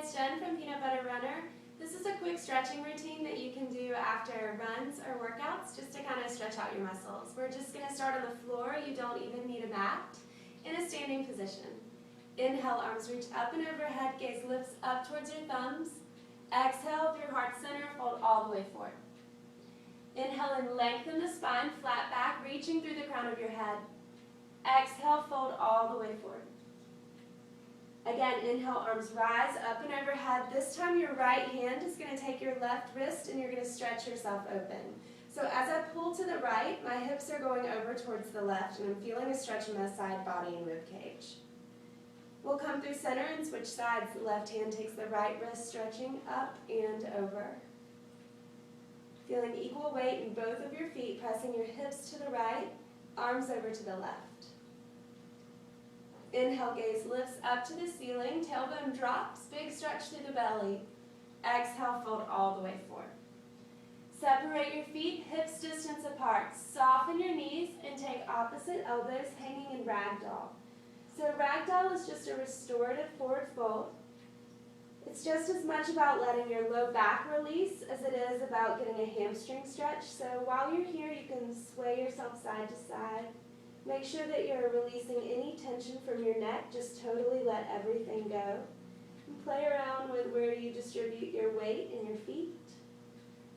it's Jen from Peanut Butter Runner. This is a quick stretching routine that you can do after runs or workouts just to kind of stretch out your muscles. We're just going to start on the floor. You don't even need a mat. In a standing position. Inhale, arms reach up and overhead, gaze lifts up towards your thumbs. Exhale through heart center, fold all the way forward. Inhale and lengthen the spine, flat back, reaching through the crown of your head. Exhale, fold all the way forward. Again, inhale, arms rise up and overhead. This time your right hand is going to take your left wrist and you're going to stretch yourself open. So as I pull to the right, my hips are going over towards the left and I'm feeling a stretch in my side body and rib cage. We'll come through center and switch sides. The left hand takes the right wrist, stretching up and over. Feeling equal weight in both of your feet, pressing your hips to the right, arms over to the left. Inhale, gaze lifts up to the ceiling, tailbone drops, big stretch through the belly. Exhale, fold all the way forward. Separate your feet, hips distance apart. Soften your knees and take opposite elbows hanging in ragdoll. So ragdoll is just a restorative forward fold. It's just as much about letting your low back release as it is about getting a hamstring stretch. So while you're here, you can sway yourself side to side. Make sure that you're releasing any tension from your neck. Just totally let everything go. And play around with where you distribute your weight in your feet,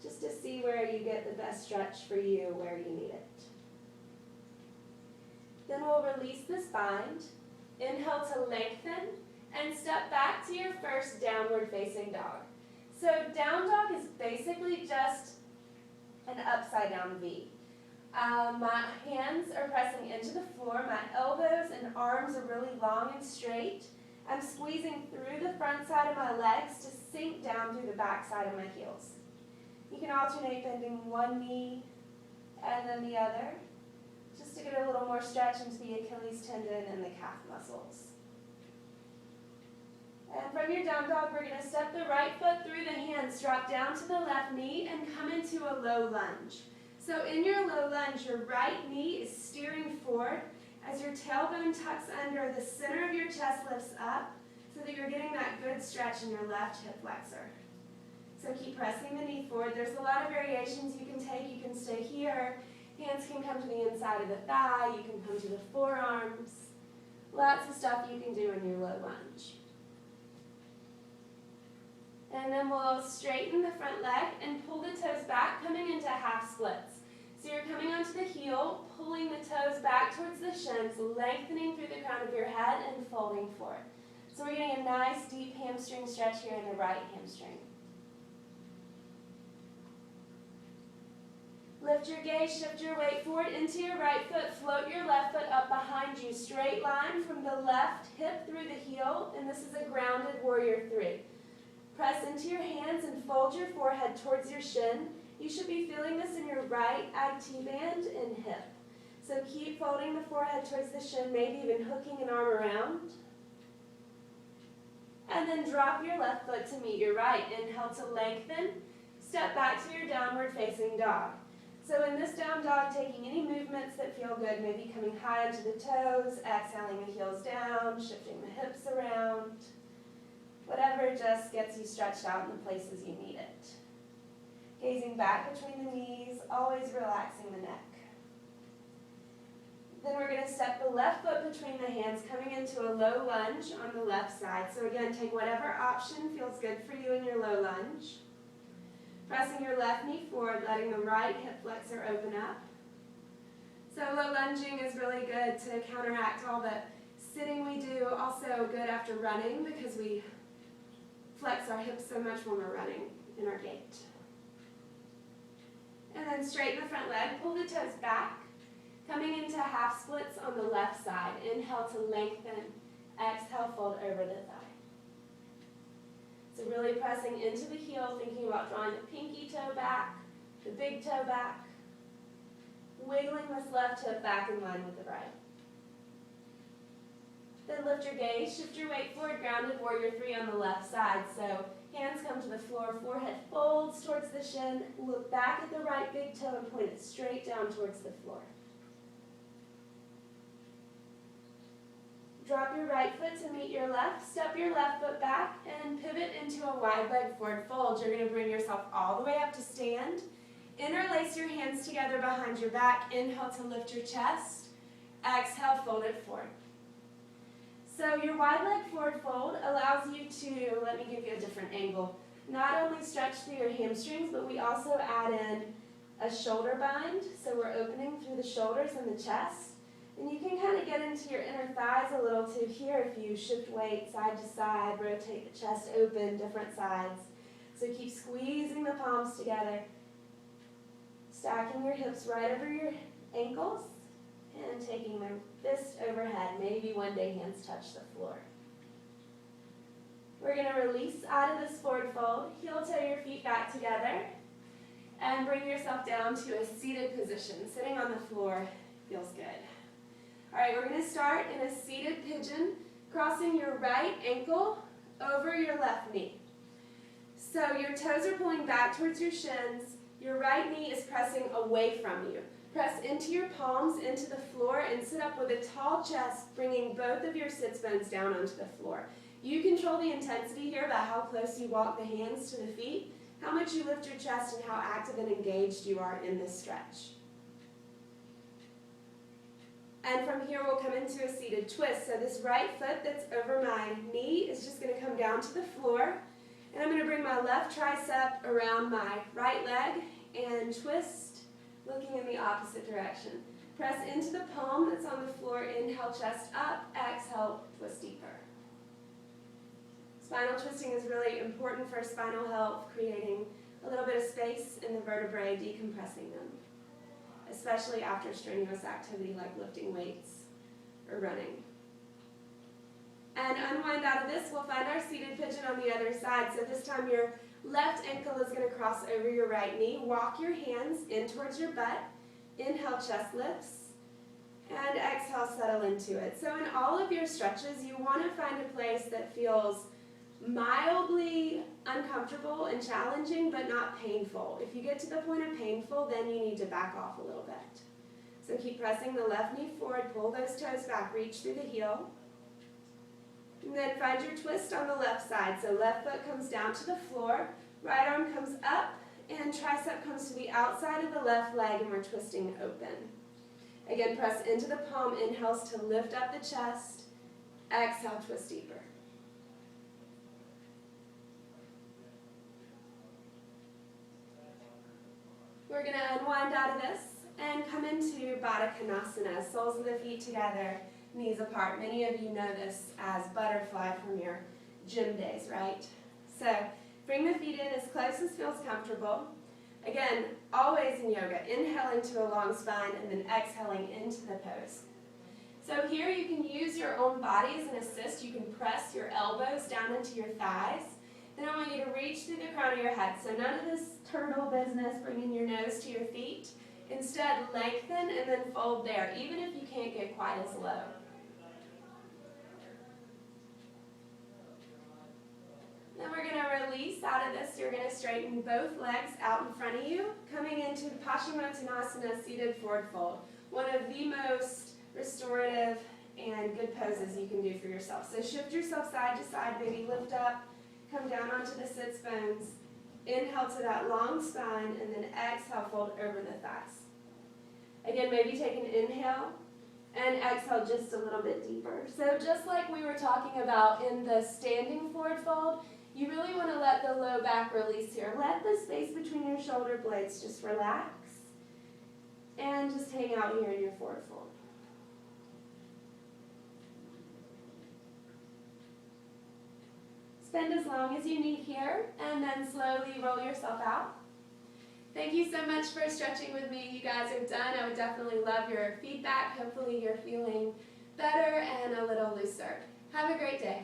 just to see where you get the best stretch for you, where you need it. Then we'll release the spine. Inhale to lengthen and step back to your first downward facing dog. So down dog is basically just an upside down V. My hands are pressing into the floor. My elbows and arms are really long and straight. I'm squeezing through the front side of my legs to sink down through the back side of my heels. You can alternate bending one knee and then the other, just to get a little more stretch into the Achilles tendon and the calf muscles. And from your down dog, we're going to step the right foot through the hands, drop down to the left knee, and come into a low lunge. So in your low lunge, your right knee is steering forward as your tailbone tucks under, the center of your chest lifts up so that you're getting that good stretch in your left hip flexor. So keep pressing the knee forward. There's a lot of variations you can take. You can stay here. Hands can come to the inside of the thigh. You can come to the forearms. Lots of stuff you can do in your low lunge. And then we'll straighten the front leg and pull the toes back, coming into half splits. So you're coming onto the heel, pulling the toes back towards the shins, lengthening through the crown of your head and folding forward. So we're getting a nice deep hamstring stretch here in the right hamstring. Lift your gaze, shift your weight forward into your right foot, float your left foot up behind you, straight line from the left hip through the heel, and this is a grounded warrior three. Press into your hands and fold your forehead towards your shin. You should be feeling this in your right IT band and hip. So keep folding the forehead towards the shin, maybe even hooking an arm around. And then drop your left foot to meet your right. Inhale to lengthen. Step back to your downward facing dog. So in this down dog, taking any movements that feel good, maybe coming high onto the toes, exhaling the heels down, shifting the hips around. Whatever just gets you stretched out in the places you need it. Gazing back between the knees, always relaxing the neck. Then we're going to step the left foot between the hands, coming into a low lunge on the left side. So again, take whatever option feels good for you in your low lunge. Pressing your left knee forward, letting the right hip flexor open up. So low lunging is really good to counteract all the sitting we do. Also good after running because we flex our hips so much when we're running in our gait. And then straighten the front leg, pull the toes back, coming into half splits on the left side. Inhale to lengthen, exhale, fold over the thigh. So really pressing into the heel, thinking about drawing the pinky toe back, the big toe back, wiggling this left hip back in line with the right. Then lift your gaze, shift your weight forward, grounded warrior three on the left side. So hands come to the floor, forehead folds towards the shin, look back at the right big toe and point it straight down towards the floor. Drop your right foot to meet your left, step your left foot back, and pivot a wide leg forward fold, you're going to bring yourself all the way up to stand. Interlace your hands together behind your back. Inhale to lift your chest. Exhale, fold it forward. So your wide leg forward fold allows you to, let me give you a different angle, not only stretch through your hamstrings, but we also add in a shoulder bind. So we're opening through the shoulders and the chest. And you can kind of get into your inner thighs a little too here if you shift weight side to side, rotate the chest open, different sides. So keep squeezing the palms together, stacking your hips right over your ankles, and taking the fist overhead. Maybe one day hands touch the floor. We're going to release out of this forward fold, heel toe your feet back together, and bring yourself down to a seated position. Sitting on the floor feels good. All right, we're going to start in a seated pigeon, crossing your right ankle over your left knee. So your toes are pulling back towards your shins. Your right knee is pressing away from you. Press into your palms, into the floor, and sit up with a tall chest, bringing both of your sits bones down onto the floor. You control the intensity here about how close you walk the hands to the feet, how much you lift your chest, and how active and engaged you are in this stretch. And from here, we'll come into a seated twist. So this right foot that's over my knee is just going to come down to the floor. And I'm going to bring my left tricep around my right leg and twist, looking in the opposite direction. Press into the palm that's on the floor. Inhale, chest up. Exhale, twist deeper. Spinal twisting is really important for spinal health, creating a little bit of space in the vertebrae, decompressing them, especially after strenuous activity like lifting weights or running. And unwind out of this, we'll find our seated pigeon on the other side. So this time your left ankle is going to cross over your right knee. Walk your hands in towards your butt. Inhale, chest lifts. And exhale, settle into it. So in all of your stretches, you want to find a place that feels mildly uncomfortable and challenging, but not painful. If you get to the point of painful, then you need to back off a little bit. So keep pressing the left knee forward, pull those toes back, reach through the heel. And then find your twist on the left side. So left foot comes down to the floor, right arm comes up, and tricep comes to the outside of the left leg, and we're twisting open. Again, press into the palm, inhales to lift up the chest, exhale, twist deeper. We're going to unwind out of this and come into Baddha Konasana, soles of the feet together, knees apart. Many of you know this as butterfly from your gym days, right? So bring the feet in as close as feels comfortable. Again, always in yoga, inhaling to a long spine and then exhaling into the pose. So here you can use your own body as an assist. You can press your elbows down into your thighs. Then I want you to reach through the crown of your head. So none of this turtle business, bringing your nose to your feet. Instead, lengthen and then fold there, even if you can't get quite as low. Then we're going to release out of this. You're going to straighten both legs out in front of you, coming into Paschimottanasana, seated forward fold. One of the most restorative and good poses you can do for yourself. So shift yourself side to side, maybe lift up. Come down onto the sits bones, inhale to that long spine, and then exhale, fold over the thighs. Again, maybe take an inhale and exhale just a little bit deeper. So just like we were talking about in the standing forward fold, you really want to let the low back release here. Let the space between your shoulder blades just relax and just hang out here in your forward fold. Spend as long as you need here, and then slowly roll yourself out. Thank you so much for stretching with me. You guys are done. I would definitely love your feedback. Hopefully you're feeling better and a little looser. Have a great day.